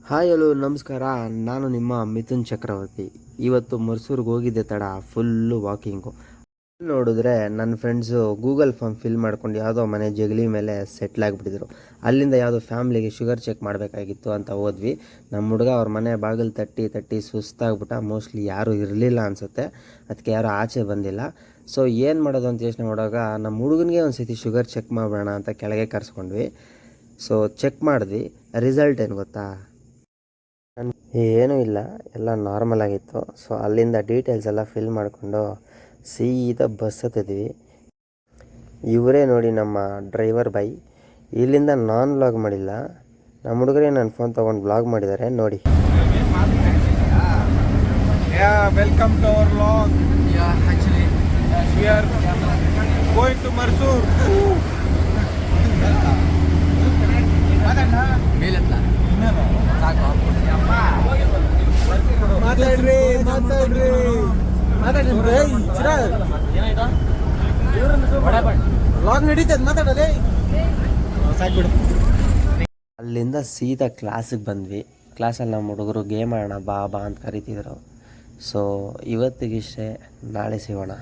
Hi hello ನಮಸ್ಕಾರ. ನಾನು ನಿಮ್ಮ ಮಿಥುನ್ ಚಕ್ರವರ್ತಿ. ಇವತ್ತು ಮೈಸೂರಿಗೆ ಹೋಗಿದ್ದೆ ತಡ ಫುಲ್ಲು ವಾಕಿಂಗು. ನೋಡಿದ್ರೆ ನನ್ನ ಫ್ರೆಂಡ್ಸು ಗೂಗಲ್ ಫಾರ್ಮ್ ಫಿಲ್ ಮಾಡ್ಕೊಂಡು ಯಾವುದೋ ಮನೆ ಜಗಲಿ ಮೇಲೆ ಸೆಟ್ಲ್ ಆಗಿಬಿಟ್ಟಿದ್ರು. ಅಲ್ಲಿಂದ ಯಾವುದೋ ಫ್ಯಾಮ್ಲಿಗೆ ಶುಗರ್ ಚೆಕ್ ಮಾಡಬೇಕಾಗಿತ್ತು ಅಂತ ಹೋದ್ವಿ. ನಮ್ಮ ಹುಡುಗ ಅವ್ರ ಮನೆ ಬಾಗಿಲು ತಟ್ಟಿ ತಟ್ಟಿ ಸುಸ್ತಾಗ್ಬಿಟ್ಟ. ಮೋಸ್ಟ್ಲಿ ಯಾರೂ ಇರಲಿಲ್ಲ ಅನಿಸುತ್ತೆ, ಅದಕ್ಕೆ ಯಾರೂ ಆಚೆ ಬಂದಿಲ್ಲ. ಸೊ ಏನು ಮಾಡೋದು ಅಂತ ಯೋಚನೆ ಮಾಡುವಾಗ ನಮ್ಮ ಹುಡುಗನಿಗೆ ಒಂದು ಸತಿ ಶುಗರ್ ಚೆಕ್ ಮಾಡೋಣ ಅಂತ ಕೆಳಗೆ ಕರ್ಸ್ಕೊಂಡ್ವಿ. ಸೊ ಚೆಕ್ ಮಾಡಿದ್ವಿ. ರಿಸಲ್ಟ್ ಏನು ಗೊತ್ತಾ? ಏನೂ ಇಲ್ಲ, ಎಲ್ಲ ನಾರ್ಮಲ್ ಆಗಿತ್ತು. ಸೊ ಅಲ್ಲಿಂದ ಡೀಟೇಲ್ಸ್ ಎಲ್ಲ ಫಿಲ್ ಮಾಡಿಕೊಂಡು ಸೀದಾ ಬಸ್ ಹತ್ತಿದ್ವಿ. ಇವರೇ ನೋಡಿ ನಮ್ಮ ಡ್ರೈವರ್ ಬಾಯ್. ಇಲ್ಲಿಂದ ನಾನು ವ್ಲಾಗ್ ಮಾಡಿಲ್ಲ, ನಮ್ಮ ಹುಡುಗರೇ ನನ್ನ ಫೋನ್ ತೊಗೊಂಡು ವ್ಲಾಗ್ ಮಾಡಿದ್ದಾರೆ ನೋಡಿ. Welcome to our vlog. Actually we are going to Mysuru. ಅಲ್ಲಿಂದ ಸೀದಾ ಕ್ಲಾಸಿಗೆ ಬಂದ್ವಿ. ಕ್ಲಾಸಲ್ಲಿ ನಮ್ಮ ಹುಡುಗರು ಗೇಮ್ ಆಡೋಣ ಬಾ ಬಾ ಅಂತ ಕರಿತಿದ್ರು. ಸೊ ಇವತ್ತಿಗಿಷ್ಟೇ, ನಾಳೆ ಸಿಗೋಣ.